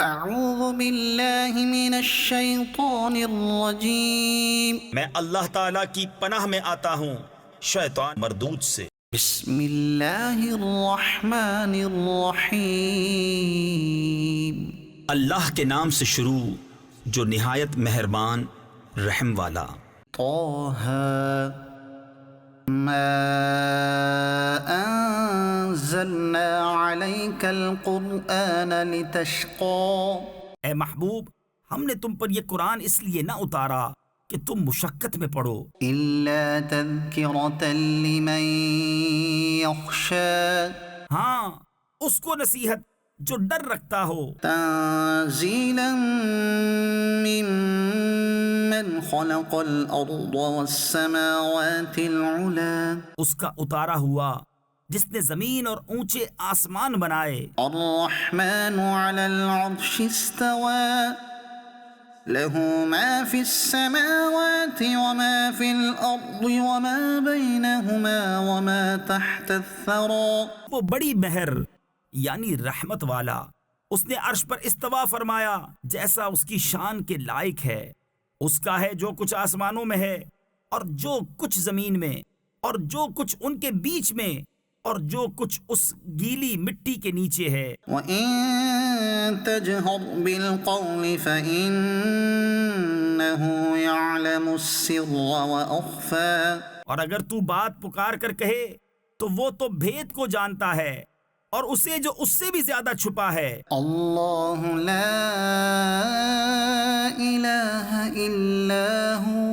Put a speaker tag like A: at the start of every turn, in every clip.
A: اعوذ باللہ من الشیطان الرجیم،
B: میں اللہ تعالیٰ کی پناہ میں آتا ہوں شیطان مردود سے۔
A: بسم اللہ الرحمن الرحیم،
B: اللہ کے نام سے شروع جو نہایت مہربان رحم والا۔
A: طه ما انزلنا عليك القرآن لتشقى،
B: اے محبوب، ہم نے تم پر یہ قرآن اس لیے نہ اتارا کہ تم مشقت میں پڑو،
A: إلا تذكرة لمن يخشى،
B: ہاں اس کو نصیحت جو ڈر رکھتا ہو،
A: تنزيلا ممن خلق الأرض والسماوات العلى،
B: اس کا اتارا ہوا جس نے زمین اور اونچے آسمان بنائے،
A: الرحمن على العرش استوى، له ما في السماوات وما في الأرض وما بينهما وما تحت الثرى،
B: وہ بڑی مہر یعنی رحمت والا، اس نے عرش پر استوا فرمایا جیسا اس کی شان کے لائق ہے، اس کا ہے جو کچھ آسمانوں میں ہے اور جو کچھ زمین میں اور جو کچھ ان کے بیچ میں اور جو کچھ اس گیلی مٹی کے نیچے ہے۔
A: وَإِن تَجْهَرْ بِالْقَوْلِ فَإِنَّهُ يَعْلَمُ السِّرَّ وَأَخْفَى،
B: اور اگر تو بات پکار کر کہے تو وہ تو بھید کو جانتا ہے اور اسے جو اس سے بھی زیادہ چھپا ہے۔
A: اللہ لا الہ الا ہو،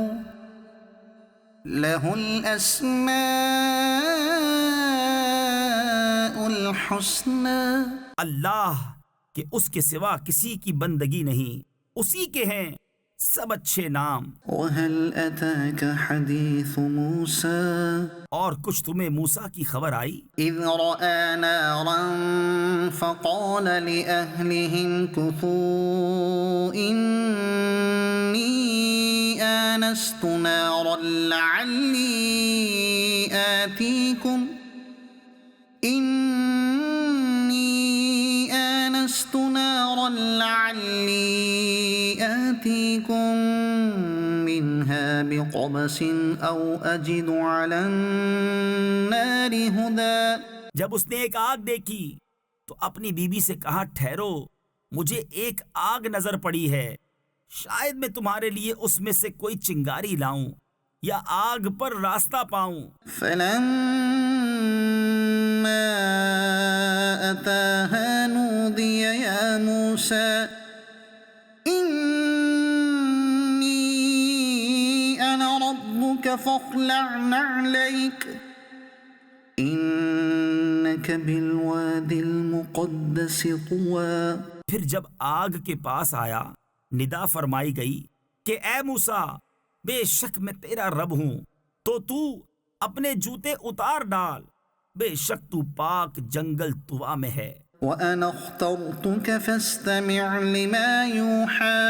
A: لہ الاسماء الحسنى،
B: اللہ کہ اس کے سوا کسی کی بندگی نہیں، اسی کے ہیں سب اچھے نام۔
A: وَهَلْ أَتَاكَ حَدِيثُ مُوسَى،
B: اور کچھ تمہیں موسیٰ کی خبر آئی؟
A: إِذْ رَأَى نَارًا فَقَالَ لِأَهْلِهِ امْكُثُوا إِنِّي آنَسْتُ نَارًا لَعَلِّي آتِيكُم مِّنْهَا بِقَبَسٍ أَوْ أَجِدُ عَلَى النَّارِ هُدًى،
B: جب اس نے ایک آگ دیکھی تو اپنی بیوی سے کہا ٹھہرو، مجھے ایک آگ نظر پڑی ہے، شاید میں تمہارے لیے اس میں سے کوئی چنگاری لاؤں یا آگ پر راستہ پاؤں۔
A: فَلَمَّا أَتَاهَا نُودِيَ يَا مُوسَى إِنِّي أَنَا رَبُّكَ فَاخْلَعْ نَعْلَيْكَ إِنَّكَ بِالْوَادِ الْمُقَدَّسِ طُوًى،
B: پھر جب آگ کے پاس آیا ندا فرمائی گئی کہ اے موسیٰ، بے شک میں تیرا رب ہوں، تو اپنے جوتے اتار ڈال، بے شک تو پاک جنگل طوا میں ہے۔
A: وَأَنَا اخْتَرْتُكَ فَاسْتَمِعْ لِمَا يُوحَى،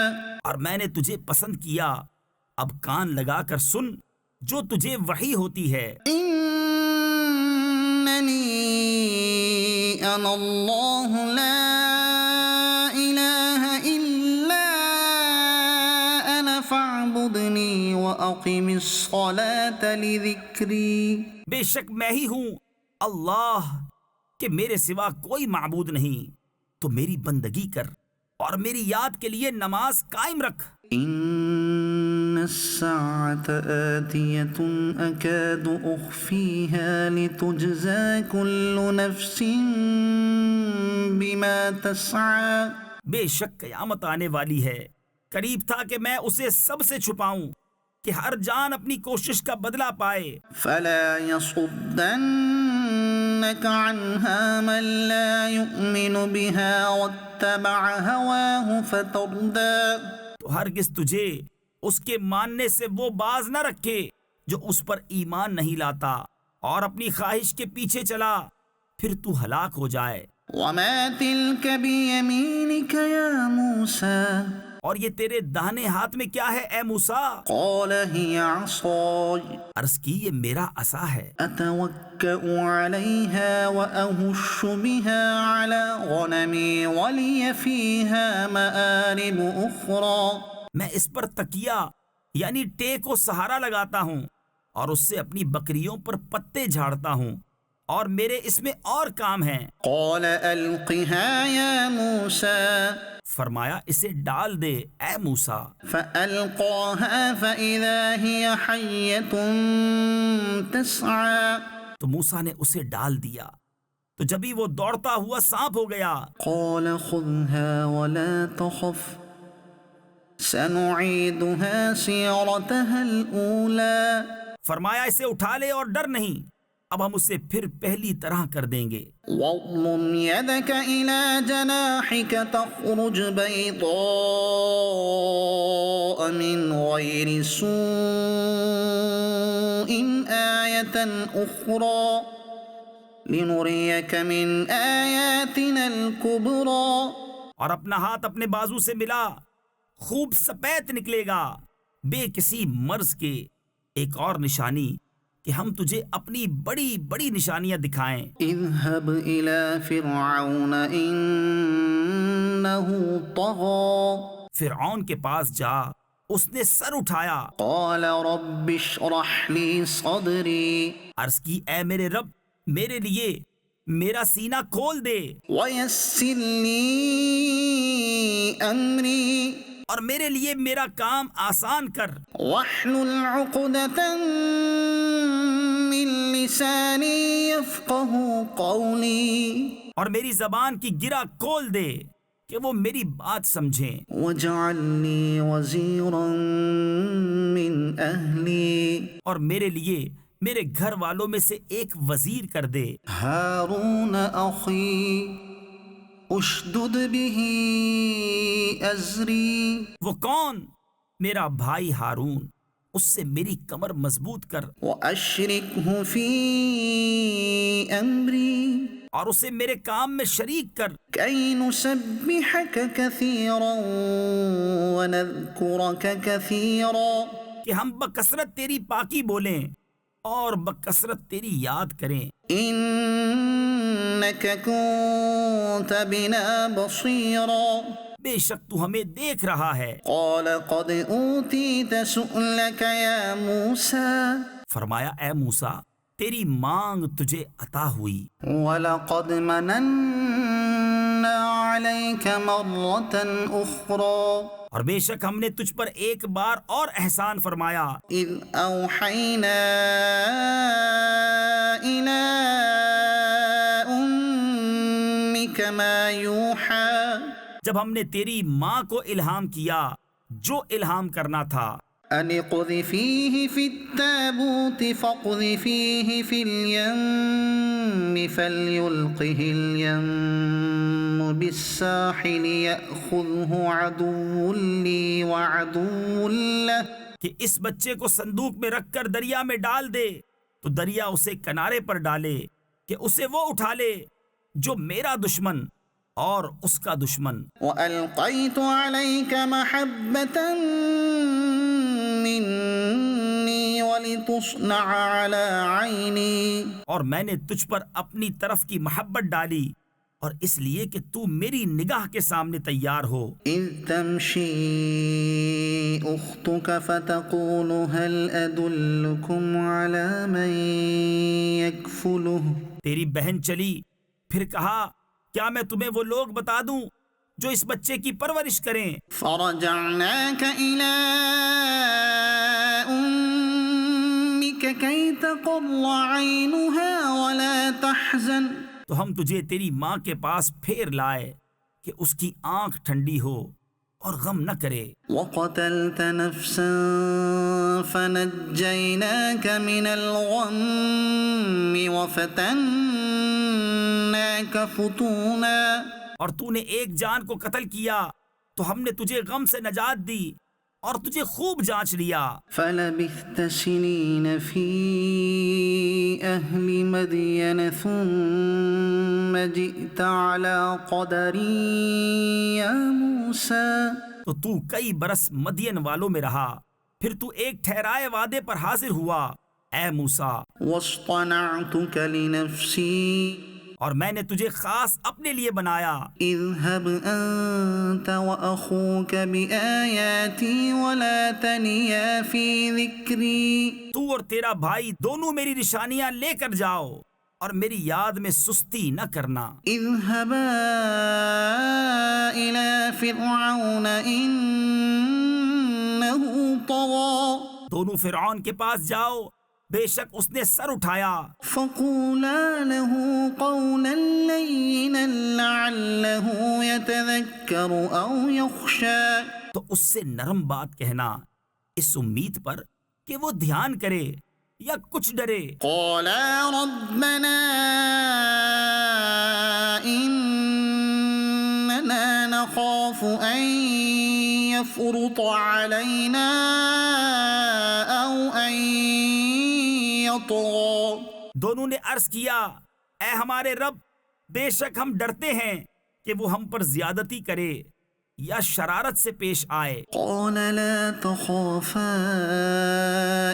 B: اور میں نے تجھے پسند کیا، اب کان لگا کر سن جو تجھے وحی ہوتی ہے۔
A: إِنَّنِي أَنَا اللَّهُ لَا إِلَٰهَ إِلَّا أَنَا فَاعْبُدْنِي وَأَقِمِ الصَّلَاةَ لِذِكْرِي،
B: بے شک میں ہی ہوں اللہ کہ میرے سوا کوئی معبود نہیں، تو میری بندگی کر اور میری یاد کے لیے نماز قائم رکھ۔
A: إِنَّ السَّاعَةَ آتِيَةٌ أَكَادُ أُخْفِيهَا لِتُجْزَى كُلُّ نَفْسٍ بِمَا تَسْعَى،
B: بے شک قیامت آنے والی ہے، قریب تھا کہ میں اسے سب سے چھپاؤں کہ ہر جان اپنی کوشش کا بدلہ پائے۔
A: فَلَا يَصُدَّنَّكَ عَنْهَا مَن لَّا يُؤْمِنُ بِهَا وَاتَّبَعَ هَوَاهُ فَتَرْدَىٰ،
B: تو ہرگز تجھے اس کے ماننے سے وہ باز نہ رکھے جو اس پر ایمان نہیں لاتا اور اپنی خواہش کے پیچھے چلا، پھر تو ہلاک ہو جائے۔
A: وَمَا تِلْكَ بِيَمِينِكَ يَا مُوسَىٰ،
B: اور یہ تیرے داہنے ہاتھ میں کیا ہے اے موسیٰ؟
A: قال هي عصاي
B: عرض کی یہ میرا عصا ہے،
A: أتوكأ عليها وأهش بها على غنمي ولي فيها مآرب أخرى
B: میں اس پر تکیہ یعنی ٹیک و سہارا لگاتا ہوں اور اس سے اپنی بکریوں پر پتے جھاڑتا ہوں، اور میرے اس میں اور کام ہیں۔
A: قال ألقها يا موسى
B: فرمایا اسے ڈال دے اے موسیٰ۔
A: فألقاها فإذا هي حية تسعى
B: تو موسیٰ نے اسے ڈال دیا تو جبھی وہ دوڑتا ہوا سانپ ہو گیا۔
A: قال خذها ولا تخف سنعيدها سيرتها الأولى
B: فرمایا اسے اٹھا لے اور ڈر نہیں، اب ہم اسے پھر پہلی طرح کر دیں گے۔
A: واضمم يدك إلى جناحك تخرج بيضاء من غير سوء آية أخرى لنريك من آياتنا الكبرى
B: اور اپنا ہاتھ اپنے بازو سے ملا، خوب سپید نکلے گا بے کسی مرض کے، ایک اور نشانی کہ ہم تجھے اپنی بڑی بڑی نشانیاں دکھائیں۔
A: اذهب إلى فرعون إنه طغى
B: فرعون کے پاس جا، اس نے سر اٹھایا۔
A: قال رب اشرح لي صدري
B: عرض کی اے میرے رب میرے لیے میرا سینہ کھول دے
A: ويسر لي أمري
B: اور میرے لیے میرا کام آسان کر۔
A: واحلل عقدة من لساني يفقه قولي
B: اور میری زبان کی گرہ کھول دے کہ وہ میری بات سمجھیں۔
A: واجعل لي وزيرا من أهلي
B: اور میرے لیے میرے گھر والوں میں سے ایک وزیر کر دے۔
A: هارون أخي اشدد به أزري
B: وہ کون؟ میرا بھائی ہارون، اس سے میری کمر مضبوط کر
A: وأشركه في أمري
B: اور اسے میرے کام میں شریک کر،
A: كي نسبحك كثيرا ونذكرك كثيرا
B: کہ ہم بکثرت تیری پاکی بولیں اور بکثرت تیری یاد کریں۔
A: إنك كنت بنا بصيرا
B: بے شک تو ہمیں دیکھ رہا ہے۔
A: قال قد أوتيت سؤلك يا موسى
B: فرمایا اے موسیٰ تیری مانگ تجھے عطا ہوئی،
A: ولقد مننا عليك مرة أخرى
B: اور بے شک ہم نے تجھ پر ایک بار اور احسان فرمایا،
A: إذ أوحينا إلى أمك ما يوحى
B: جب ہم نے تیری ماں کو الہام کیا جو الہام کرنا تھا،
A: أن اقذفيه في التابوت فاقذفيه في اليم فليلقه اليم بالساحل يأخذه عدو لي وعدو له
B: کہ اس بچے کو صندوق میں رکھ کر دریا میں ڈال دے تو دریا اسے کنارے پر ڈالے کہ اسے وہ اٹھا لے جو میرا دشمن اور اس کا دشمن۔
A: وألقيت عليك محبة مني ولتصنع على عيني
B: اور میں نے تجھ پر اپنی طرف کی محبت ڈالی اور اس لیے کہ تو میری نگاہ کے سامنے تیار ہو۔
A: إذ تمشي أختك فتقول هل أدلكم على من يكفله
B: تیری بہن چلی پھر کہا کیا میں تمہیں وہ لوگ بتا دوں جو اس بچے کی پرورش کریں؟
A: فرجعناك إلى أمك كي تقر عينها ولا تحزن
B: تو ہم تجھے تیری ماں کے پاس پھیر لائے کہ اس کی آنکھ ٹھنڈی ہو اور غم نہ کرے۔
A: وقتلت نفسا فنجيناك من الغم وفتناك فتونا
B: اور تو نے ایک جان کو قتل کیا تو ہم نے تجھے غم سے نجات دی اور تجھے خوب جانچ لیا.
A: فلبثت سنين في أهل مدين ثم جئت على قدر يا موسى.
B: تو کئی برس مدین والوں میں رہا، پھر تو ایک ٹھہرائے وعدے پر حاضر ہوا اے موسیٰ.
A: واصطنعتك لنفسي.
B: اور میں نے تجھے خاص اپنے لیے بنایا.
A: اذهب أنت وأخوك بآياتي ولا تنيا في ذكري.
B: تو اور تیرا بھائی دونوں میری نشانیاں لے کر جاؤ اور میری یاد میں سستی نہ کرنا.
A: اذهبا إلى فرعون إنه طغى.
B: دونوں فرعون کے پاس جاؤ، بے شک اس نے سر اٹھایا.
A: فقولا له قولا لينا لعله يتذكر أو يخشى.
B: تو اس سے نرم بات کہنا اس امید پر کہ وہ دھیان کرے یا کچھ ڈرے.
A: قالا ربنا إننا نخاف أن يفرط علينا أو أن يطغى.
B: دونوں نے عرض کیا اے ہمارے رب، بے شک ہم ڈرتے ہیں کہ وہ ہم پر زیادتی کرے یا شرارت سے پیش آئے.
A: قال لا تخافا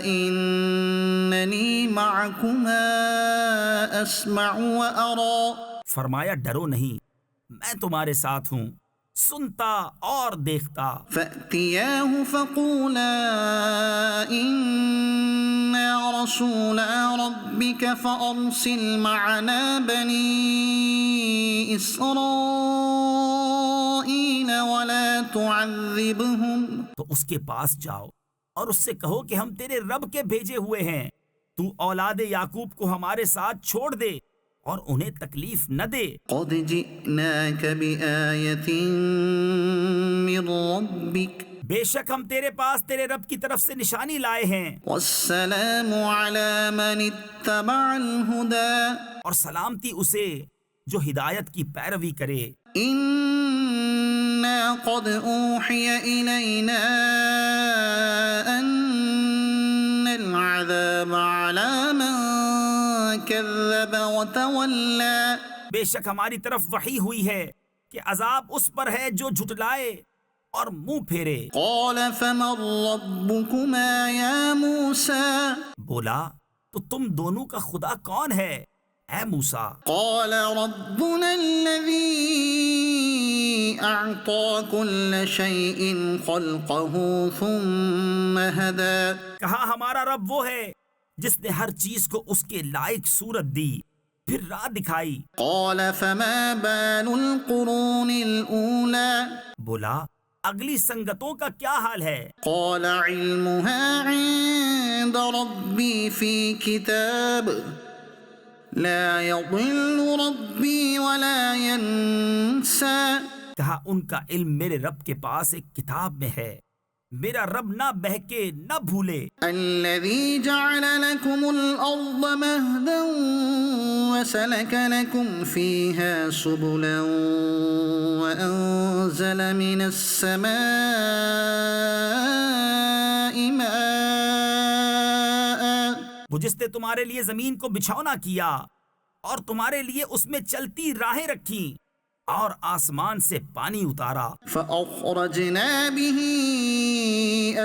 A: إنني معكما أسمع وأرى.
B: فرمایا ڈرو نہیں، میں تمہارے ساتھ ہوں، سنتا اور دیکھتا.
A: فأتياه فقولا إنا رسولا ربك فأرسل معنا بني إسرائيل ولا تعذبهم.
B: تو اس کے پاس جاؤ اور اس سے کہو کہ ہم تیرے رب کے بھیجے ہوئے ہیں، تو اولاد یعقوب کو ہمارے ساتھ چھوڑ دے اور انہیں تکلیف نہ دے.
A: قد جئناك بآية من ربك.
B: بے شک ہم تیرے پاس تیرے رب کی طرف سے نشانی لائے ہیں.
A: والسلام على من اتبع الهدى.
B: اور سلامتی اسے جو ہدایت کی پیروی کرے.
A: إنا قد أوحي إلينا أن العذاب على من كذب وتولى.
B: بے شک ہماری طرف وحی ہوئی ہے کہ عذاب اس پر ہے جو جھٹلائے اور منہ پھیرے.
A: قال فمن ربكما يا موسى.
B: بولا تو تم دونوں کا خدا کون ہے اے موسیٰ؟
A: قال ربنا الذي أعطى كل شيء خلقه ثم هدى.
B: کہا ہمارا رب وہ ہے جس نے ہر چیز کو اس کے لائق صورت دی پھر راہ دکھائی.
A: قال فما بال القرون الأولى.
B: بولا اگلی سنگتوں کا کیا حال ہے؟
A: قال علمها عند ربي في كتاب لا يضل ربي ولا ينسى.
B: کہا ان کا علم میرے رب کے پاس ایک کتاب میں ہے، میرا رب نہ بہکے نہ بھولے.
A: الذي جعل لكم الأرض مهدا وسلك لكم فيها سبلا وأنزل من السماء ماء.
B: وہ جس نے تمہارے لیے زمین کو بچھونا کیا اور تمہارے لیے اس میں چلتی راہیں رکھی اور آسمان سے پانی اتارا.
A: فأخرجنا به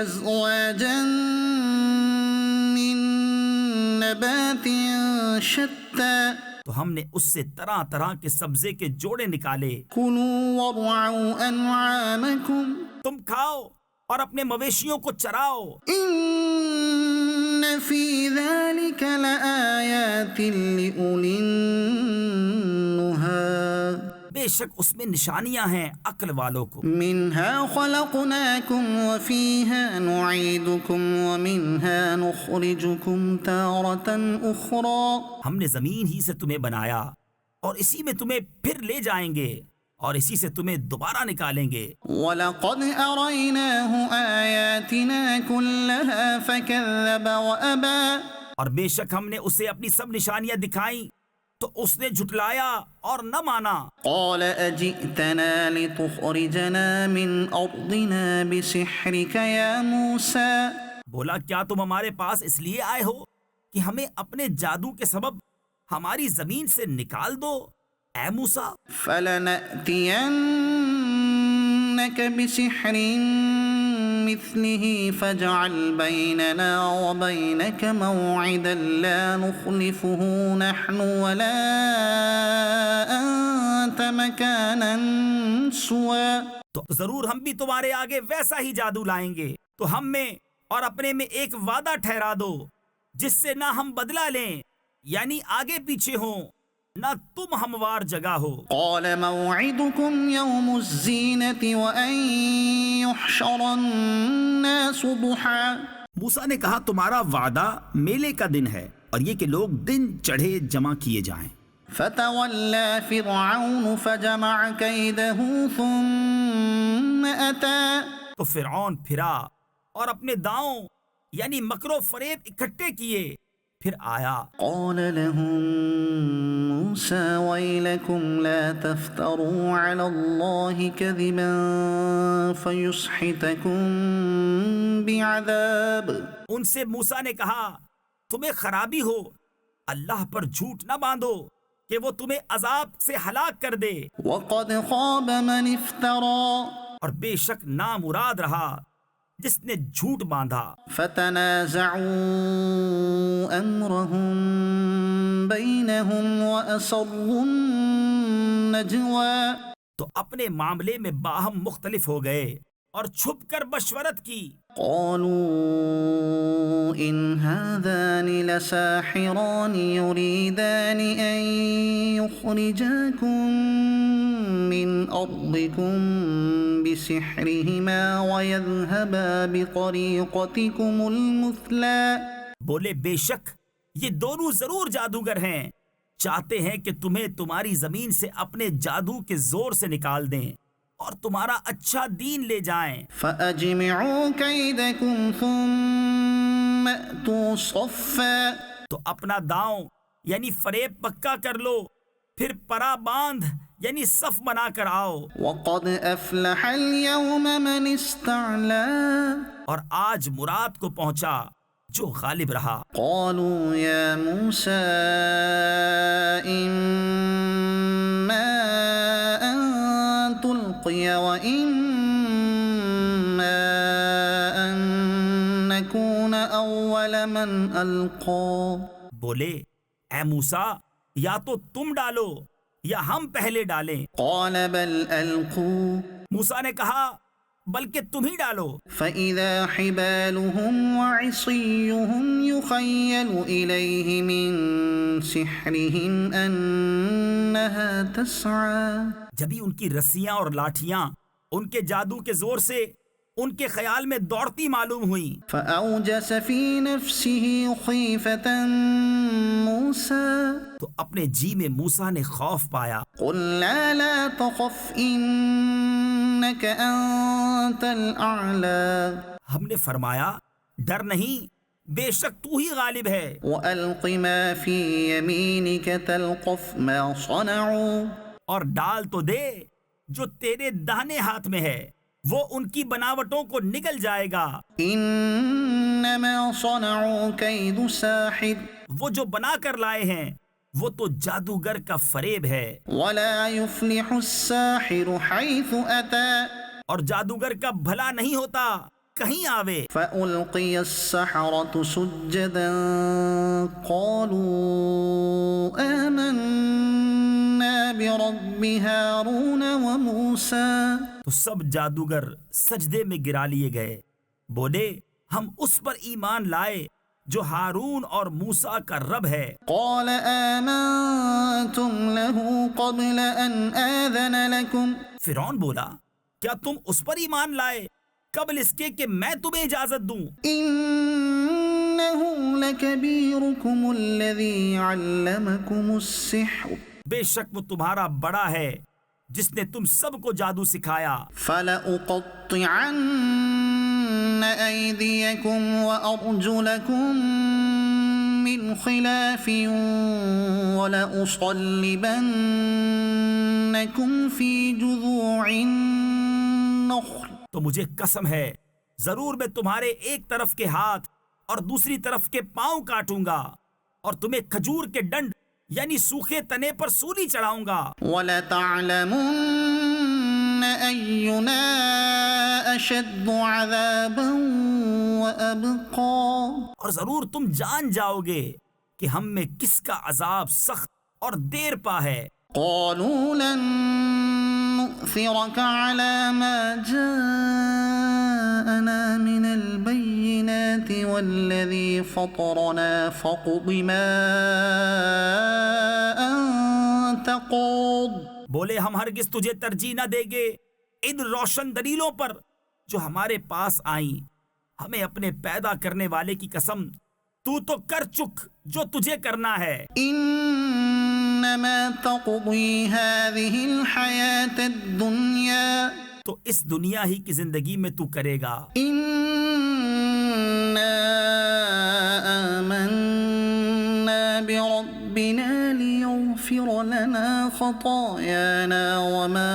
A: أزواجا من نبات شتى.
B: تو ہم نے اس سے طرح طرح کے سبزے کے جوڑے نکالے.
A: كلوا وارعوا أنعامكم.
B: تم کھاؤ اور اپنے مویشیوں کو چراؤ.
A: إن في ذلك لآيات لأولي النهى.
B: بے شک اس میں نشانیاں ہیں عقل والوں کو.
A: منها خلقناكم وفيها نعيدكم ومنها نخرجكم تارة أخرى.
B: ہم نے زمین ہی سے تمہیں بنایا اور اسی میں تمہیں پھر لے جائیں گے اور اسی سے تمہیں دوبارہ نکالیں گے.
A: وَلَقَدْ أَرَيْنَاهُ آيَاتِنَا كُلَّهَا فَكَذَّبَ وَأَبَى.
B: اور بے شک ہم نے اسے اپنی سب نشانیاں دکھائیں تو اس نے جھٹلایا اور نہ مانا۔
A: قال أجئتنا لتخرجنا من أرضنا بسحرك يا موسى
B: بولا کیا تم ہمارے پاس اس لیے آئے ہو کہ ہمیں اپنے جادو کے سبب ہماری زمین سے نکال دو اے موسیٰ؟
A: فلنأتينك بسحر مثله فاجعل بيننا وبينك موعدا لا نخلفه نحن ولا أنت مكانا سوى۔
B: تو ضرور ہم بھی تمہارے آگے ویسا ہی جادو لائیں گے، تو ہم میں اور اپنے میں ایک وعدہ ٹھہرا دو جس سے نہ ہم بدلہ لیں، یعنی آگے پیچھے ہوں، نہ تم ہموار جگہ ہو۔
A: قال موعدكم يوم الزينة وأن يحشر الناس ضحى۔
B: موسیٰ نے کہا تمہارا وعدہ میلے کا دن ہے اور یہ کہ لوگ دن چڑھے جمع کیے جائیں۔
A: فتولى فرعون فجمع كيده ثم أتى۔
B: تو فرعون پھرا اور اپنے داؤں یعنی مکر و فریب اکٹھے کیے، پھر آیا۔
A: قال لهم موسى ويلكم لا تفتروا على الله كذبا فيسحتكم بعذاب۔
B: ان سے موسیٰ نے کہا تمہیں خرابی ہو، اللہ پر جھوٹ نہ باندھو کہ وہ تمہیں عذاب سے ہلاک کر دے۔
A: وقد خاب من افترى۔
B: اور بے شک نامراد رہا جس نے جھوٹ باندھا۔
A: فتنازعوا امرهم بينهم واسروا النجوى۔
B: تو اپنے معاملے میں باہم مختلف ہو گئے اور چھپ کر مشورت کی۔
A: قالوا ان هذان لساحران يريدان ان يخرجاكم من ارضكم بسحرهما ويذهبا بطريقتكم المثلى۔
B: بولے بے شک یہ دونوں ضرور جادوگر ہیں، چاہتے ہیں کہ تمہیں تمہاری زمین سے اپنے جادو کے زور سے نکال دیں اور تمہارا اچھا دین لے جائیں۔
A: فأجمعوا كيدكم ثم أتوا صفا۔
B: تو اپنا داؤں یعنی فریب پکا کر لو، پھر پرا باندھ یعنی صف بنا کر آؤ۔
A: وقد أفلح اليوم من استعلى۔
B: اور آج مراد کو پہنچا جو غالب رہا۔
A: قالوا يا موسى إما أن تلقي وإما أن نكون أول من ألقى۔
B: بولے اے موسیٰ یا تو تم ڈالو یا ہم پہلے ڈالیں۔
A: قال بل ألقوا۔
B: موسیٰ نے کہا بلکہ تم ہی ڈالو۔
A: فإذا حبالهم وعصيهم يخيل إليه من سحرهم أنها تسعى۔
B: جبھی ان کی رسیاں اور لاٹھیاں ان کے جادو کے زور سے ان کے خیال میں دوڑتی معلوم ہوئی۔
A: فأوجس في نفسه خيفة موسى۔
B: تو اپنے جی میں موسیٰ نے خوف پایا۔
A: قلنا لا تخف إنك أنت الأعلى۔
B: ہم نے فرمایا ڈر نہیں، بے شک تو ہی غالب ہے۔
A: وألق ما في يمينك تلقف ما صنعوا۔
B: اور ڈال تو دے جو تیرے داہنے ہاتھ میں ہے، وہ ان کی بناوٹوں کو نگل جائے گا۔
A: انما صنعوا كيد ساحر۔
B: وہ جو بنا کر لائے ہیں وہ تو جادوگر کا فریب ہے،
A: ولا يفلح الساحر حيث أتى۔
B: اور جادوگر کا بھلا نہیں ہوتا کہیں آوے۔
A: فألقي السحرة سجدا قالوا آمنا برب هارون وموسى۔
B: تو سب جادوگر سجدے میں گرا لیے گئے، بولے ہم اس پر ایمان لائے جو ہارون اور موسیٰ کا رب ہے۔
A: قال آمنتم له قبل أن آذن لكم۔
B: فرعون بولا کیا تم اس پر ایمان لائے قبل اس کے کہ میں تمہیں اجازت دوں؟
A: إنه لكبيركم الذي علمكم السحر۔
B: بے شک وہ تمہارا بڑا ہے جس نے تم سب کو جادو سکھایا۔
A: فَلَأُقَطِّعَنَّ أَيْدِيَكُمْ وَأَرْجُلَكُمْ من خلاف ولأصلبنكم في جذوع النخل
B: تو مجھے قسم ہے ضرور میں تمہارے ایک طرف کے ہاتھ اور دوسری طرف کے پاؤں کاٹوں گا اور تمہیں کھجور کے ڈنڈ یعنی سوکھے تنے پر سولی چڑھاؤں گا.
A: وَلَتَعْلَمُنَّ أَيُّنَا أَشَدُّ عَذَابًا وَأَبْقَىٰ
B: اور ضرور تم جان جاؤ گے کہ ہم میں کس کا عذاب سخت اور دیر پا ہے.
A: قالوا لن نؤثرك على ما جاءنا من البينات والذي فطرنا فاقض ما أنت قاض.
B: بولے ہم ہرگز تجھے ترجیح نہ دیں گے ان روشن دلیلوں پر جو ہمارے پاس آئیں. ہمیں اپنے پیدا کرنے والے کی قسم تو کر چک جو تجھے کرنا ہے.
A: انما تقضی هذه الحیات الدنیا
B: تو اس دنیا ہی کی زندگی میں تو کرے گا.
A: انا آمنا بربنا لیغفر لنا خطایانا وما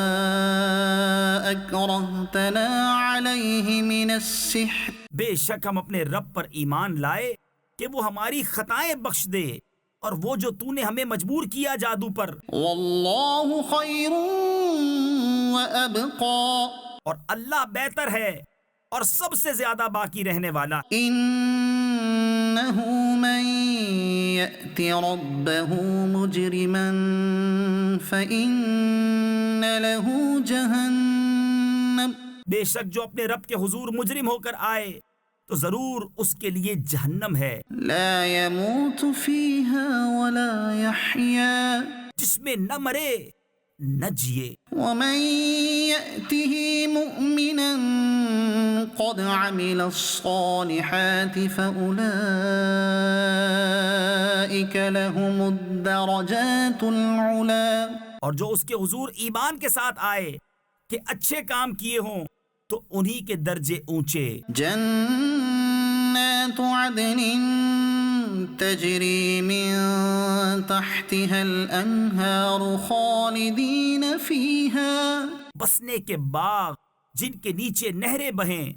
A: اکرہتنا علیہ من السحر.
B: بے شک ہم اپنے رب پر ایمان لائے کہ وہ ہماری خطائیں بخش دے اور وہ جو تو نے ہمیں مجبور کیا جادو پر.
A: واللہ خیر وابقا
B: اور اللہ بہتر ہے اور سب سے زیادہ باقی رہنے والا.
A: انہ من یأت ربہ مجرما فإن له جہنم.
B: بے شک جو اپنے رب کے حضور مجرم ہو کر آئے تو ضرور اس کے لیے جہنم ہے.
A: لا يموت فيها ولا يحيا
B: جس میں نہ مرے نہ جیے.
A: ومن يأته مؤمنا قد عمل الصالحات فأولئك لهم الدرجات العلا.
B: اور جو اس کے حضور ایمان کے ساتھ آئے کہ اچھے کام کیے ہوں تو انہی کے درجے اونچے.
A: جنات عدن تجری من تحتها الانہار خالدین فیہا.
B: بسنے کے باغ جن کے نیچے نہریں بہیں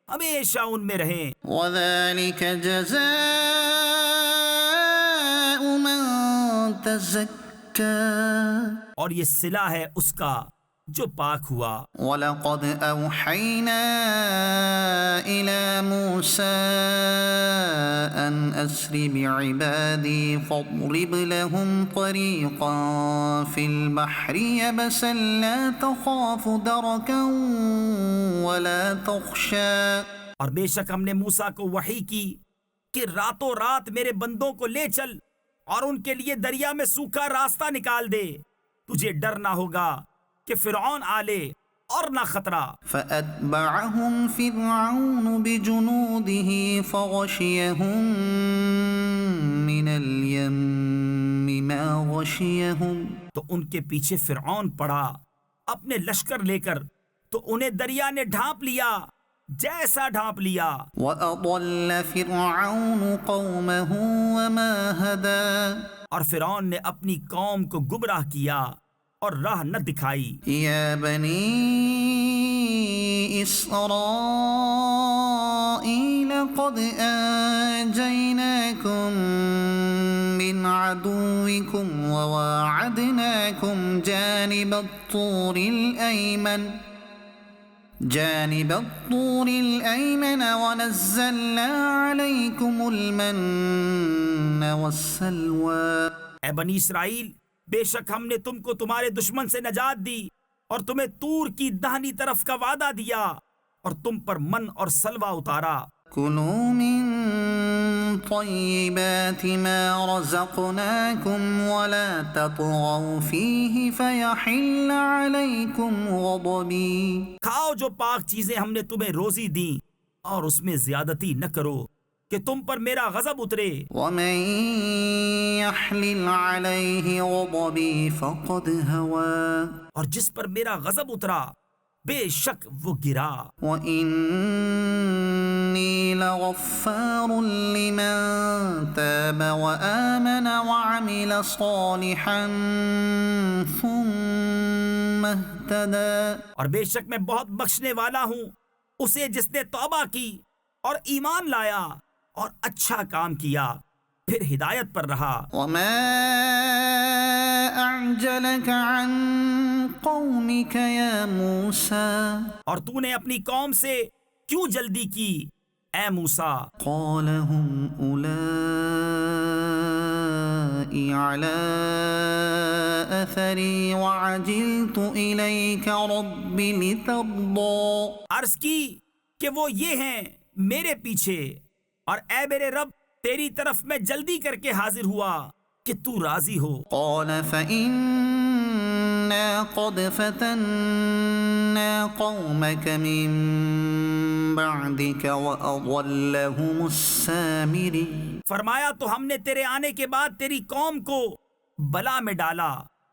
B: ہمیشہ ان میں رہیں.
A: وذلك جزاء من تزکا
B: اور یہ صلہ ہے اس کا جو پاک ہوا.
A: وَلَقَدْ أَوْحَيْنَا إِلَى مُوسَىٰ أَنْ أَسْرِ بِعِبَادِي فَاضْرِبْ لَهُمْ طَرِيقًا فِي الْبَحْرِ يَبَسًا لَا تَخَافُ دَرَكًا وَلَا تَخْشَىٰ.
B: اور بے شک ہم نے موسیٰ کو وحی کی کہ راتوں رات میرے بندوں کو لے چل اور ان کے لیے دریا میں سوکھا راستہ نکال دے. تجھے ڈر نہ ہوگا کہ فرعون آلے اور نہ خطرہ.
A: فَأَتْبَعَهُمْ فِرْعَوْنُ بِجُنُودِهِ فَغَشِيَهُمْ مِنَ الْيَمِّ مَا غَشِيَهُمْ.
B: تو ان کے پیچھے فرعون پڑا اپنے لشکر لے کر تو انہیں دریا نے ڈھانپ لیا جیسا ڈھانپ لیا.
A: وَأَضَلَّ فِرْعَوْنُ قَوْمَهُ وَمَا هَدَىٰ.
B: اور فرعون نے اپنی قوم کو گمراہ کیا اور راہ نہ دکھائی.
A: یا بنی اسرائیل قد انجیناکم من عدوکم وواعدناکم جانب الطور الأيمن ونزلنا عليكم المن والسلوى.
B: اے بنی اسرائیل بے شک ہم نے تم کو تمہارے دشمن سے نجات دی اور تمہیں طور کی دہنی طرف کا وعدہ دیا اور تم پر من اور سلوہ اتارا.
A: کلوا من طیبات ما رزقناکم ولا تطغوا فیہ فیحل علیکم غضبی.
B: کھاؤ جو پاک چیزیں ہم نے تمہیں روزی دیں اور اس میں زیادتی نہ کرو کہ تم پر میرا غضب اترے.
A: ومن يحلل عليه غضبي فقد هوى.
B: اور جس پر میرا غضب اترا بے شک وہ گرا.
A: وإني إني لغفار لمن تاب وآمن وعمل صالحا ثم اهتدى.
B: اور بے شک میں بہت بخشنے والا ہوں اسے جس نے توبہ کی اور ایمان لایا اور اچھا کام کیا پھر ہدایت پر رہا.
A: وما أعجلك عن قومك يا موسى
B: اور تو نے اپنی قوم سے کیوں جلدی کی اے موسیٰ؟
A: قال هم أولئك على أثري وعجلت إليك رب لترضى.
B: عرض کی کہ وہ یہ ہیں میرے پیچھے اور اے میرے رب تیری طرف میں جلدی کر کے حاضر ہوا کہ تو راضی ہو.
A: قال فإنا قد فتنا قومك من بعدك وأضلهم السامري.
B: فرمایا تو ہم نے تیرے آنے کے بعد تیری قوم کو بلا میں ڈالا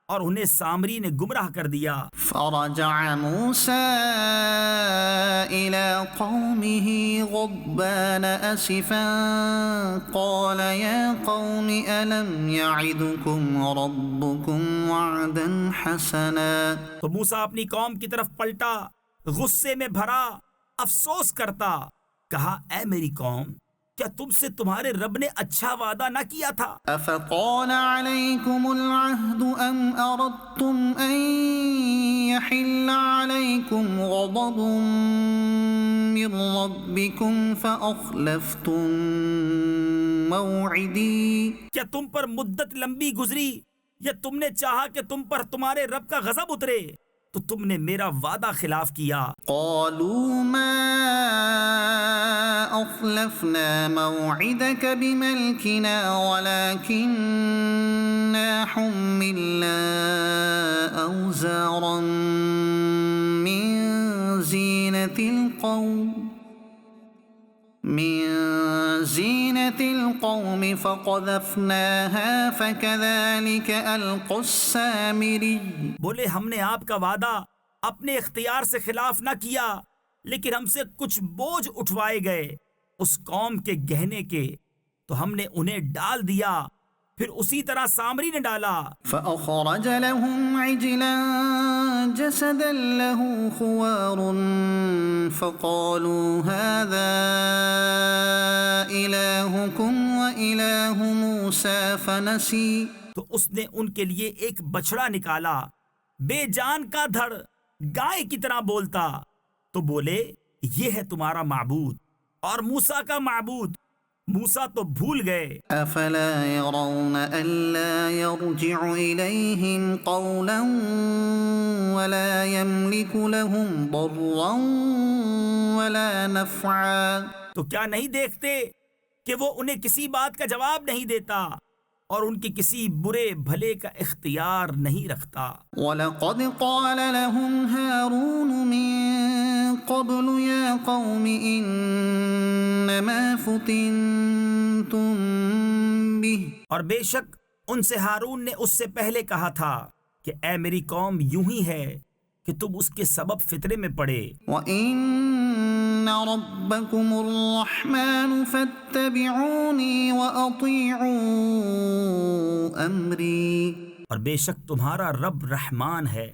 B: اور انہیں سامری نے گمراہ کر دیا.
A: فرجع موسى إلى قومه غضبان أسفا قال يا قوم ألم يعدكم ربكم وعدا حسنا.
B: تو موسیٰ اپنی قوم کی طرف پلٹا غصے میں بھرا افسوس کرتا کہا اے میری قوم کیا تم سے تمہارے رب نے اچھا وعدہ نہ کیا تھا؟
A: أفطال عليكم العهد أم أردتم أن يحل عليكم غضب من ربكم فأخلفتم موعدي.
B: کیا تم پر مدت لمبی گزری یا تم نے چاہا کہ تم پر تمہارے رب کا غضب اترے تو تم نے میرا وعدہ خلاف کیا؟
A: قالوا ما أخلفنا موعدك بملكنا ولكننا حملنا أوزارا من زينة القوم فقذفناها فكذلك ألقى السامري.
B: بولے ہم نے آپ کا وعدہ اپنے اختیار سے خلاف نہ کیا لیکن ہم سے کچھ بوجھ اٹھوائے گئے اس قوم کے گہنے کے تو ہم نے انہیں ڈال دیا پھر اسی طرح سامری نے ڈالا.
A: فأخرج لهم عجلا جسدا له خوار فقالوا هذا إلهكم وإله موسى فنسي.
B: تو اس نے ان کے لیے ایک بچڑا نکالا بے جان کا دھڑ گائے کی طرح بولتا تو بولے یہ ہے تمہارا معبود اور موسیٰ کا معبود. موسیٰ تو بھول گئے.
A: أفلا يرون ألا يرجع إليهم قولا ولا يملك لهم ضرا ولا نفعا.
B: تو کیا نہیں دیکھتے کہ وہ انہیں کسی بات کا جواب نہیں دیتا اور ان کی کسی برے بھلے کا اختیار نہیں رکھتا.
A: وَلَقَدْ قَالَ لَهُمْ هَارُونُ مِن قَبْلُ يَا قَوْمِ إِنَّمَا فُتِنْتُمْ بِهِ.
B: اور بے شک ان سے ہارون نے اس سے پہلے کہا تھا کہ اے میری قوم یوں ہی ہے کہ تم اس کے سبب فتنے میں پڑے.
A: وَإِنَّ رَبَّكُمُ الرَّحْمَنُ فَاتَّبِعُونِي وَأَطِيعُوا أَمْرِي.
B: اور بے شک تمہارا رب رحمان ہے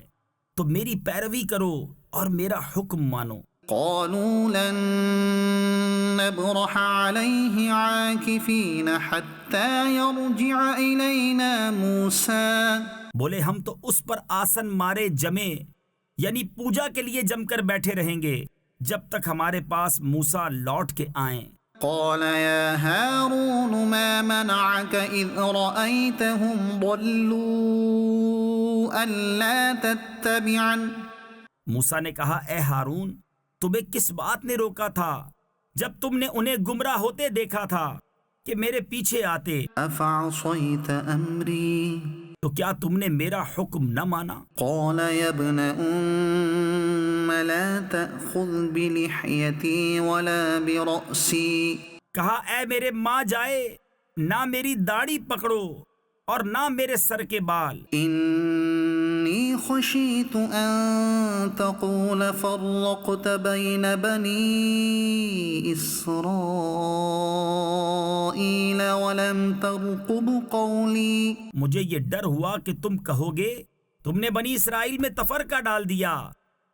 B: تو میری پیروی کرو اور میرا حکم مانو.
A: قالوا لن نبرح عليه عاكفين حتى يرجع إلينا موسى.
B: بولے ہم تو اس پر آسن مارے جمے یعنی پوجا کے لیے جم کر بیٹھے رہیں گے جب تک ہمارے پاس موسیٰ لوٹ کے آئیں.
A: قال يا هارون ما منعك إذ رأيتهم ضلوا ألا تتبعن.
B: موسیٰ نے کہا اے ہارون تمہیں کس بات نے روکا تھا جب تم نے انہیں گمراہ ہوتے دیکھا تھا کہ میرے پیچھے آتے.
A: أفعصيت أمري.
B: تو کیا تم نے میرا حکم نہ مانا؟
A: قال يا ابن أم لا تأخذ بلحيتي ولا برأسي.
B: کہا اے میرے ماں جائے نہ میری داڑھی پکڑو اور نہ میرے سر کے بال.
A: إني إني خشيت أن تقول فرقت بين بني إسرائيل ولم ترقب قولي.
B: مجھے یہ ڈر ہوا کہ تم کہو گے تم نے بنی اسرائیل میں تفرقہ ڈال دیا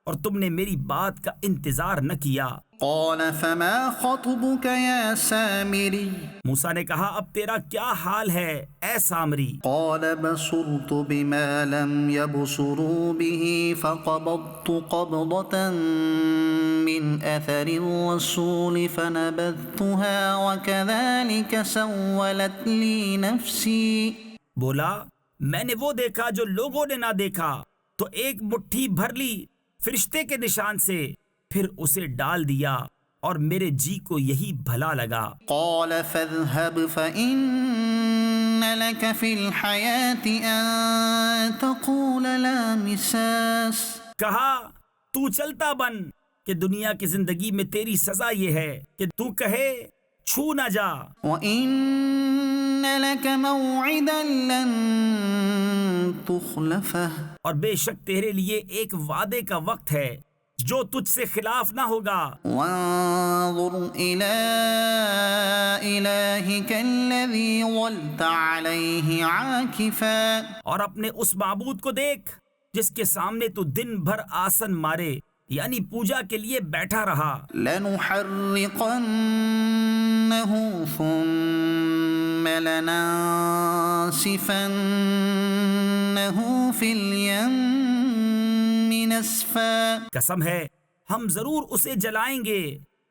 B: اور تم نے میری بات کا انتظار نہ کیا.
A: قال فما خطبك يا سامري.
B: موسیٰ نے کہا اب تیرا کیا حال ہے اے سامری؟
A: قال بصرت بما لم يبصروا به فقبضت قبضة من أثر الرسول فنبذتها وكذلك سولت لي نفسي.
B: بولا میں نے وہ دیکھا جو لوگوں نے نہ دیکھا تو ایک مٹھی بھر لی فرشتے کے نشان سے پھر اسے ڈال دیا اور میرے جی کو یہی بھلا لگا.
A: قال فاذهب فإن لك في الحياة أن تقول لا مساس.
B: کہا تو چلتا بن کہ دنیا کی زندگی میں تیری سزا یہ ہے کہ تو کہے چھو نہ جا.
A: وَإِنَّ لَكَ مَوْعِدًا لَن تُخْلَفَهُ.
B: اور بے شک تیرے لیے ایک وعدے کا وقت ہے جو تجھ سے خلاف نہ ہوگا.
A: وَانظُرْ إِلَىٰ إِلَٰهِكَ الَّذِي ظَلْتَ عَلَيْهِ عَاكِفًا.
B: اور اپنے اس معبود کو دیکھ جس کے سامنے تو دن بھر آسن مارے یعنی پوجا کے لیے بیٹھا رہا.
A: لَنُحَرِّقَنَّهُ ثُمَّ لَنَنسِفَنَّهُ فِي الْيَمِّ نَسْفًا.
B: قسم ہے ہم ضرور اسے جلائیں گے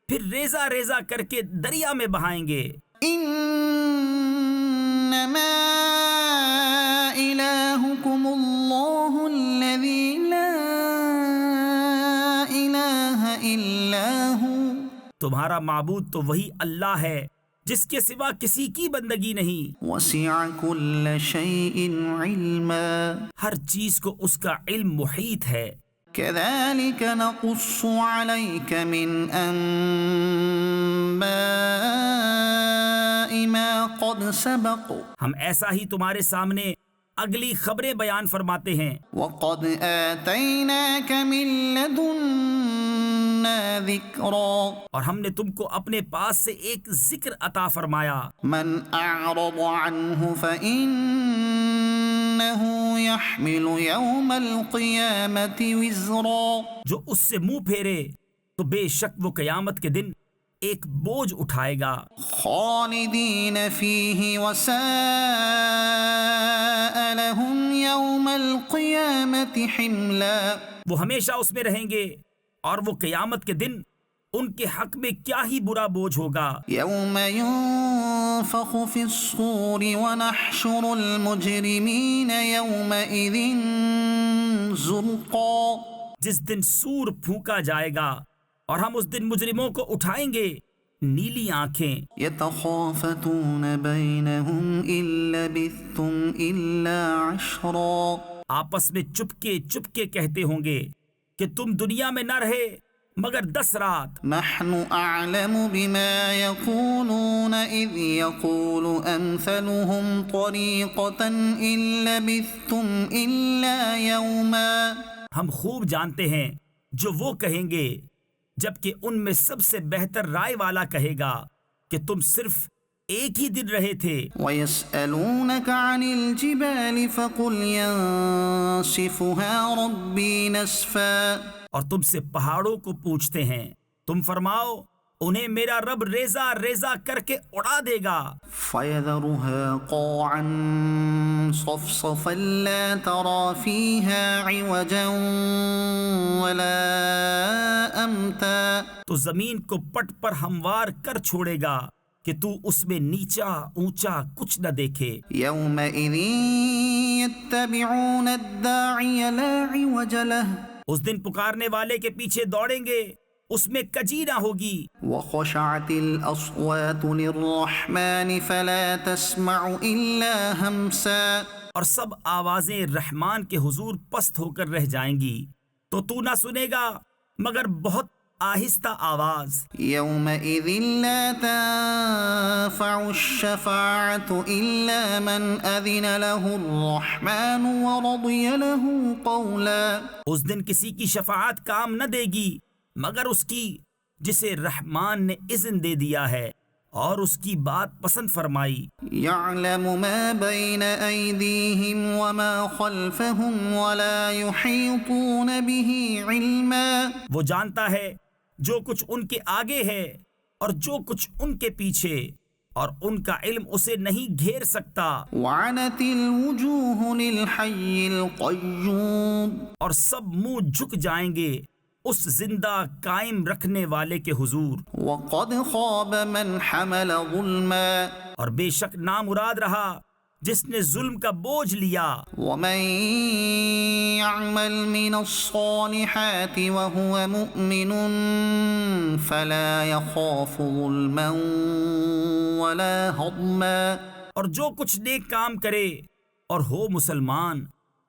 B: پھر ریزہ ریزہ کر کے دریا میں بہائیں گے.
A: انما الہکم اللہ الذی لا الہ الا ہو.
B: تمہارا معبود تو وہی اللہ ہے جس کے سوا کسی کی بندگی نہیں.
A: وسع کل شیء علما.
B: ہر چیز کو اس کا علم محیط ہے.
A: كذلك نقص عليك من أنباء ما قد سبق.
B: ہم ایسا ہی تمہارے سامنے اگلی خبریں بیان فرماتے ہیں.
A: وقد آتيناك من لدنا ذكرا.
B: اور ہم نے تم کو اپنے پاس سے ایک ذکر عطا فرمایا.
A: من أعرض عنه فإنه يحمل يوم القيامة وزرا.
B: جو اس سے منہ پھیرے تو بے شک وہ قیامت کے دن ایک بوجھ اٹھائے گا.
A: خالدين فيه وساء لهم يوم القيامة حملا.
B: وہ ہمیشہ اس میں رہیں گے اور وہ قیامت کے دن ان کے حق میں کیا ہی برا بوجھ ہوگا.
A: يوم ينفخ في الصور ونحشر المجرمين يومئذ زرقا.
B: جس دن سور پھونکا جائے گا اور ہم اس دن مجرموں کو اٹھائیں گے نیلی آنکھیں.
A: يتخافتون بينهم إن لبثتم إلا عشرا.
B: آپس میں چپکے چپکے کہتے ہوں گے کہ تم دنیا میں نہ رہے مگر 10 رات.
A: نحن أعلم بما يقولون إذ يقول أمثلهم طريقة إن لبثتم إلا يوما.
B: ہم خوب جانتے ہیں جو وہ کہیں گے جبکہ ان میں سب سے بہتر رائے والا کہے گا کہ تم صرف ایک ہی دن رہے تھے.
A: وَيَسْأَلُونَكَ عَنِ الْجِبَالِ فَقُلْ يَنسِفُهَا رَبِّي نَسْفًا.
B: اور تم سے پہاڑوں کو پوچھتے ہیں تم فرماؤ انہیں میرا رب ریزہ ریزہ کر کے اڑا دے گا.
A: فَيَذَرُهَا قَاعًا صَفْصَفًا لَا تَرَى فِيهَا عِوَجًا وَلَا أَمْتًا.
B: تو زمین کو پٹ پر ہموار کر چھوڑے گا کہ تو اس میں نیچا اونچا کچھ نہ دیکھے.
A: يَوْمَئِذٍ يَتَّبِعُونَ الدَّاعِيَ لَا عِوَجَ لَهُ.
B: اس دن پکارنے والے کے پیچھے دوڑیں گے اس میں کجی نہ ہوگی.
A: وَخَشَعَتِ الْأَصْوَاتُ لِلرَّحْمَنِ فَلَا تَسْمَعُ إِلَّا هَمْسًا.
B: اور سب آوازیں رحمان کے حضور پست ہو کر رہ جائیں گی تو تو نہ سنے گا مگر بہت آہستہ آواز.
A: يومئذ لا تنفع الشفاعة إلا من أذن له الرحمن ورضي له قولا.
B: اس دن کسی کی شفاعت کام نہ دے گی مگر اس کی جسے رحمان نے اذن دے دیا ہے اور اس کی بات پسند فرمائی.
A: يعلم ما بين أيديهم وما خلفهم ولا يحيطون به علما.
B: وہ جانتا ہے جو کچھ ان کے آگے ہے اور جو کچھ ان کے پیچھے، اور ان کا علم اسے نہیں گھیر سکتا.
A: وعنت الوجوه للحي القيوم.
B: اور سب منہ جھک جائیں گے اس زندہ قائم رکھنے والے کے حضور.
A: وقد خاب من حمل ظلما.
B: اور بے شک نامراد رہا جس نے ظلم کا بوجھ لیا.
A: ومن يعمل من الصالحات وهو مؤمن فلا يخاف ظلما ولا هضما.
B: اور جو کچھ نیک کام کرے اور ہو مسلمان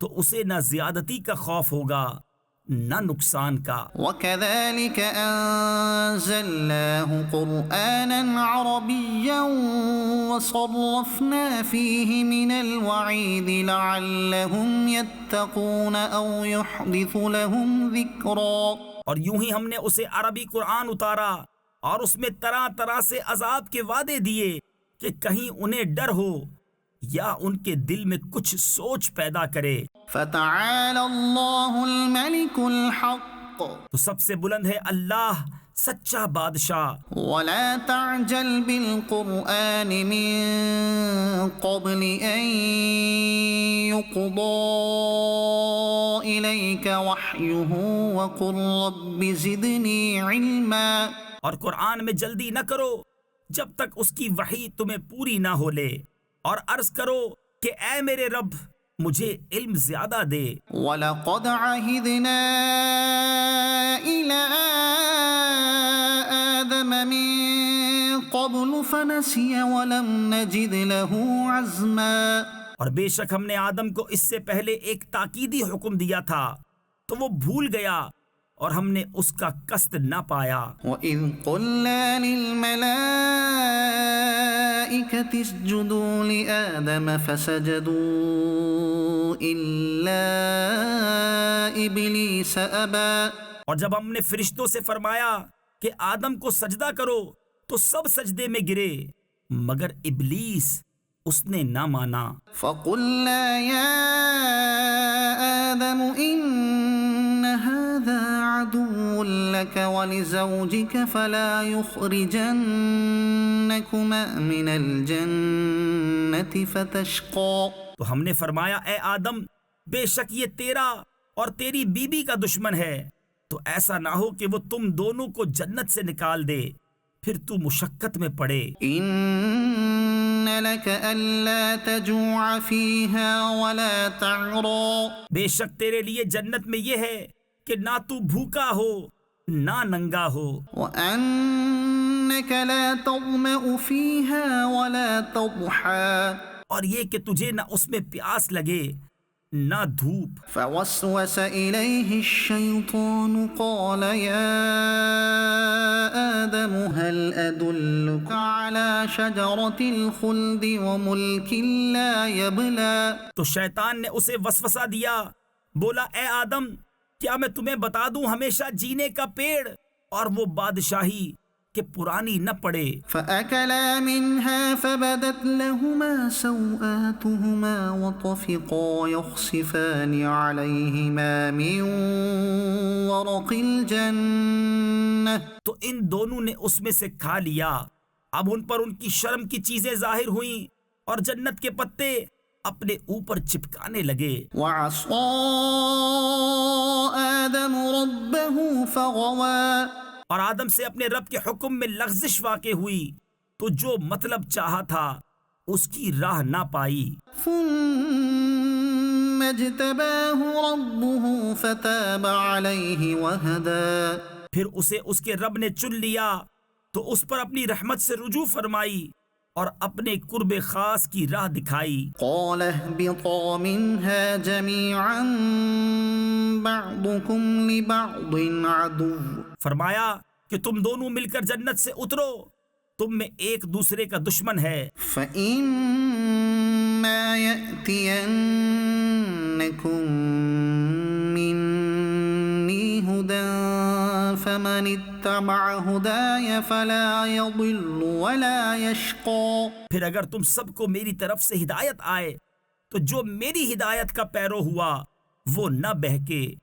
B: تو اسے نہ زیادتی کا خوف ہوگا نہ نقصان کا.
A: وكذلك أنزلناه قرآنا عربيا وصرفنا فيه من الوعيد لعلهم يتقون أو يحدث لهم ذكرا.
B: اور یوں ہی ہم نے اسے عربی قرآن اتارا اور اس میں طرح طرح سے عذاب کے وعدے دیے کہ کہیں انہیں ڈر ہو یا ان کے دل میں کچھ سوچ پیدا کرے.
A: فتعالى الله الملك الحق.
B: تو سب سے بلند ہے اللہ سچا بادشاہ.
A: ولا تعجل بالقرآن من قبل أن يقضى إليك وحيه وقل رب زدني علما.
B: اور قرآن میں جلدی نہ کرو جب تک اس کی وحی تمہیں پوری نہ ہو لے، اور عرض کرو کہ اے میرے رب مجھے علم زیادہ دے.
A: وَلَقَدْ عَهِدْنَا إِلَىٰ آدَمَ مِن قَبْلُ فَنَسِيَ وَلَمْ نَجِدْ لَهُ عَزْمًا.
B: اور بے شک ہم نے آدم کو اس سے پہلے ایک تاکیدی حکم دیا تھا تو وہ بھول گیا اور ہم نے اس کا قصد نہ پایا.
A: وَإِذْ قُلْنَا لِلْمَلَائِكَةِ اسْجُدُوا لِآدَمَ فَسَجَدُوا إِلَّا إِبْلِيسَ أَبَى.
B: اور جب ہم نے فرشتوں سے فرمایا کہ آدم کو سجدہ کرو تو سب سجدے میں گرے مگر ابلیس اس نے نہ مانا.
A: فَقُلْنَا يَا آدَمُ إِنَّ هَذَا عَدُوٌّ لَكَ وَلِزَوْجِكَ فَلَا يُخْرِجَنَّكُمَا مِنَ الْجَنَّةِ فَتَشْقَى.
B: تو ہم نے فرمایا اے آدم بے شک یہ تیرا اور تیری بیوی کا دشمن ہے، تو ایسا نہ ہو کہ وہ تم دونوں کو جنت سے نکال دے پھر تو مشقت میں پڑے.
A: إِنَّ لَكَ أَلَّا تَجُوعَ فِيهَا وَلَا تَعْرَى.
B: بے شک تیرے لیے جنت میں یہ ہے کہ نہ تو بھوکا ہو نہ ننگا ہو،
A: وَأَنَّكَ لَا تَظْمَأُ فِيهَا وَلَا تَضْحَى.
B: اور یہ کہ تجھے نہ اس میں پیاس لگے نہ دھوپ.
A: فوسوس إليه الشيطان قال يا آدم هل أدلك على شجرة الخلد وملك لا يبلى.
B: تو شیطان نے اسے وسوسہ دیا، بولا اے آدم کیا میں تمہیں بتا دوں ہمیشہ جینے کا پیڑ اور وہ بادشاہی کہ پرانی نہ پڑے.
A: فأكلا منها فبدت لهما سوآتهما وطفقا يخصفان عليهما من ورق الجنة.
B: تو ان دونوں نے اس میں سے کھا لیا، اب ان پر ان کی شرم کی چیزیں ظاہر ہوئیں اور جنت کے پتے اپنے اوپر چپکانے لگے.
A: وعصى آدم ربه فغوى.
B: اور آدم سے اپنے رب کے حکم میں لغزش واقع ہوئی تو جو مطلب چاہا تھا اس کی راہ نہ پائی.
A: ثم اجتباه ربه فتاب عليه وهدى.
B: پھر اسے اس کے رب نے چن لیا تو اس پر اپنی رحمت سے رجوع فرمائی اور اپنے قرب خاص کی راہ دکھائی۔
A: قال اهبطا منها جميعا بعضكم لبعض عدو
B: فرمایا کہ تم دونوں مل کر جنت سے اترو، تم میں ایک دوسرے کا دشمن ہے۔
A: فإما يأتينكم مني هدى فمن اتبع هداي فلا يضل ولا يشقى۔
B: پھر اگر تم سب کو میری طرف سے ہدایت آئے تو جو میری ہدایت کا پیرو ہوا وہ نہ بہکے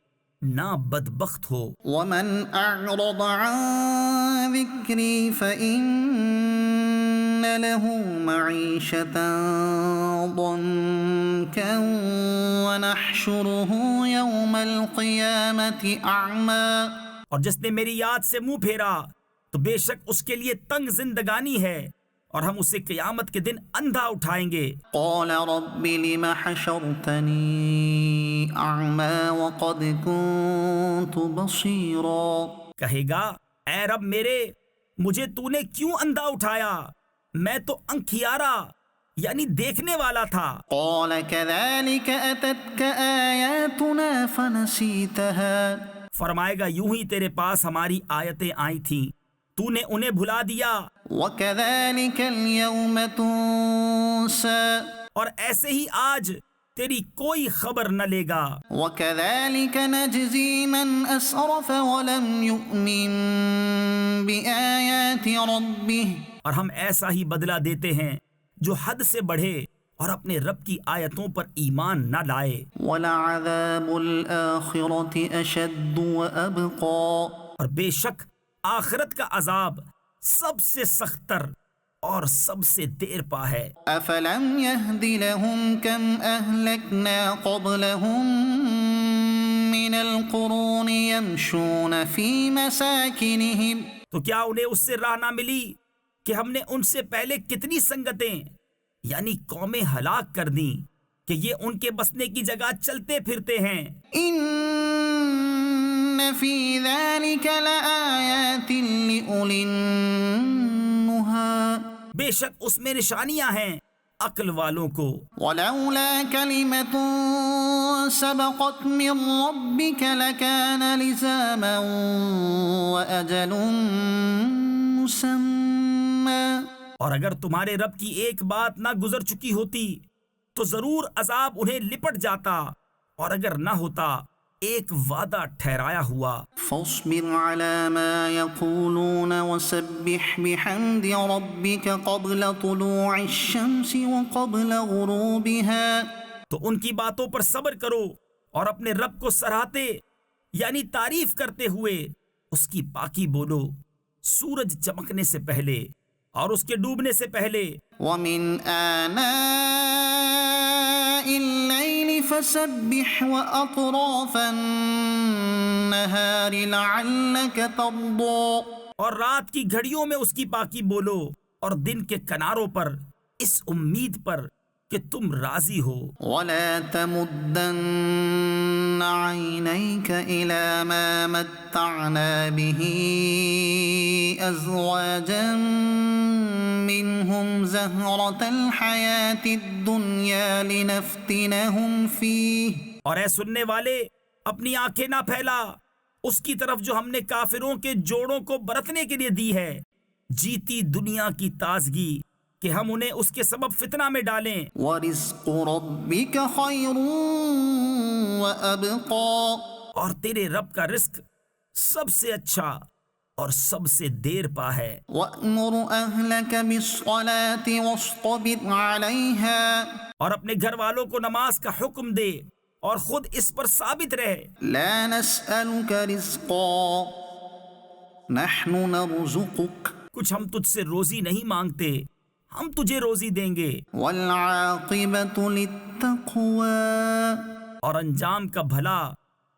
B: نہ بدبخت ہو۔
A: ومن أعرض عن ذكري فإن له معيشة ضنكا ونحشره يوم القيامة أعمى۔
B: اور جس نے میری یاد سے منہ پھیرا تو بے شک اس کے لیے تنگ زندگانی ہے، اور ہم اسے قیامت کے دن اندھا اٹھائیں گے۔
A: قال رب لم حشرتني أعمى وقد كنت بصيرا۔
B: کہے گا اے رب میرے، مجھے تو نے کیوں اندھا اٹھایا؟ میں تو انکھیارا یعنی دیکھنے والا تھا۔
A: قال كذلك أتتك آياتنا فنسيتها۔
B: فرمائے گا یوں ہی تیرے پاس ہماری آیتیں آئی تھیں، تو نے انہیں بھلا دیا،
A: وكذلك اليوم تنسى۔
B: اور ایسے ہی آج تیری کوئی خبر نہ لے گا۔
A: وكذلك نجزي من أسرف ولم يؤمن بآيات ربه۔
B: اور ہم ایسا ہی بدلہ دیتے ہیں جو حد سے بڑھے اور اپنے رب کی آیتوں پر ایمان نہ لائے۔
A: ولعذاب الآخرة أشد وأبقى۔
B: اور بے شک آخرت کا عذاب سب سے سخت تر اور سب سے دیر پا ہے۔
A: أفلم يهد لهم كم أهلكنا قبلهم من القرون يمشون في مساكنهم۔
B: تو کیا انہیں اس سے راہ نہ ملی کہ ہم نے ان سے پہلے کتنی سنگتیں یعنی قومیں ہلاک کر دیں کہ یہ ان کے بسنے کی جگہ چلتے پھرتے ہیں۔
A: إن في ذلك لآيات لأولي النهى۔
B: بے شک اس میں نشانیاں ہیں عقل والوں کو۔
A: ولولا كلمة سبقت من ربك لكان لزاما وأجل مسمى۔
B: اور اگر تمہارے رب کی ایک بات نہ گزر چکی ہوتی تو ضرور عذاب انہیں لپٹ جاتا، اور اگر نہ ہوتا ایک وعدہ ٹھہرایا ہوا۔
A: فاصبر على ما يقولون وسبح بحمد ربك قبل طلوع الشمس وقبل غروبها۔
B: تو ان کی باتوں پر صبر کرو اور اپنے رب کو سراہتے یعنی تعریف کرتے ہوئے اس کی پاکی بولو، سورج چمکنے سے پہلے اور اس کے ڈوبنے سے پہلے۔
A: ومن آناء الليل فسبح وأطراف النهار لعلك ترضى۔
B: اور رات کی گھڑیوں میں اس کی پاکی بولو اور دن کے کناروں پر اس امید پر کہ تم راضی ہو۔
A: ولا تمدن عينيك إلى ما متعنا به أزواجا منهم زهرة الحياة الدنيا لنفتنهم فيه۔
B: اور اے سننے والے، اپنی آنکھیں نہ پھیلا اس کی طرف جو ہم نے کافروں کے جوڑوں کو برتنے کے لیے دی ہے، جیتی دنیا کی تازگی، کہ ہم انہیں اس کے سبب فتنہ میں ڈالیں۔
A: ورزق ربك خير وأبقى۔
B: اور تیرے رب کا رزق سب سے اچھا اور سب سے دیر پا ہے۔
A: وأمر أهلك بالصلاة واصطبر عليها۔
B: اور اپنے گھر والوں کو نماز کا حکم دے اور خود اس پر ثابت رہے۔
A: لا نسألك رزقا نحن نرزقك۔
B: کچھ ہم تجھ سے روزی نہیں مانگتے، ہم تجھے روزی دیں گے۔
A: والعاقبة للتقوى۔
B: اور انجام کا بھلا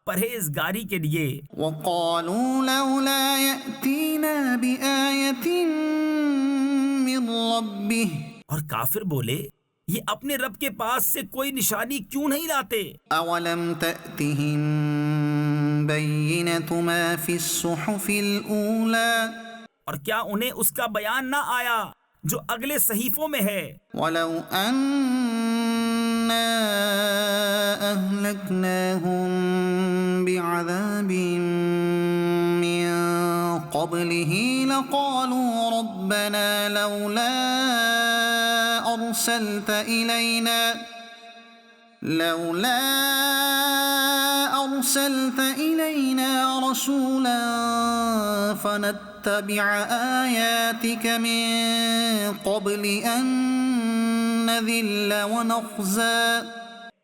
B: پرہیزگاری کے لیے۔
A: وقالوا لولا يأتينا بآية من ربه۔
B: اور کافر بولے یہ اپنے رب کے پاس سے کوئی نشانی کیوں نہیں لاتے؟
A: أولم تأتهم بينة ما في الصحف الأولى۔
B: اور کیا انہیں اس کا بیان نہ آیا جو اگلے صحیفوں میں ہے.
A: وَلَوْ أَنَّا أَهْلَكْنَاهُمْ بِعَذَابٍ مِّن قَبْلِهِ لَقَالُوا رَبَّنَا لَوْلَا أَرْسَلْتَ إِلَيْنَا رَسُولًا فَنَتَّبِعَ آيَاتِكَ مِن قَبْلِ أَن نَّذِلَّ وَنَخْزَىٰ.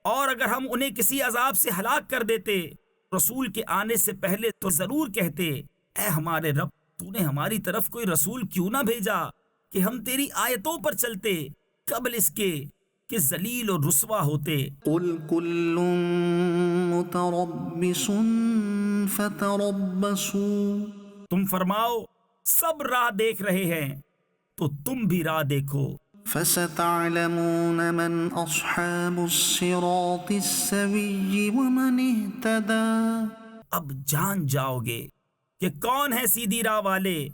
B: اور اگر ہم انہیں کسی عذاب سے ہلاک کر دیتے رسول کے آنے سے پہلے تو ضرور کہتے اے ہمارے رب تو نے ہماری طرف کوئی رسول کیوں نہ بھیجا کہ ہم تیری آیتوں پر چلتے قبل اس کے کہ ذلیل اور رسوا ہوتے.
A: قُلْ كُلٌّ مُّتَرَبِّصٌ فَتَرَبَّصُوا.
B: تم فرماؤ سب راہ دیکھ رہے ہیں تو تم بھی راہ دیکھو.
A: فَسَتَعْلَمُونَ مَنْ أَصْحَابُ الصِّرَاطِ السَّوِيِّ وَمَنِ اهْتَدَىٰ.
B: اب جان جاؤ گے کہ کون ہے سیدھی راہ والے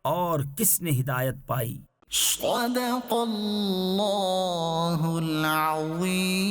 B: اور کس نے ہدایت پائی.
A: صدق اللہ العظیم.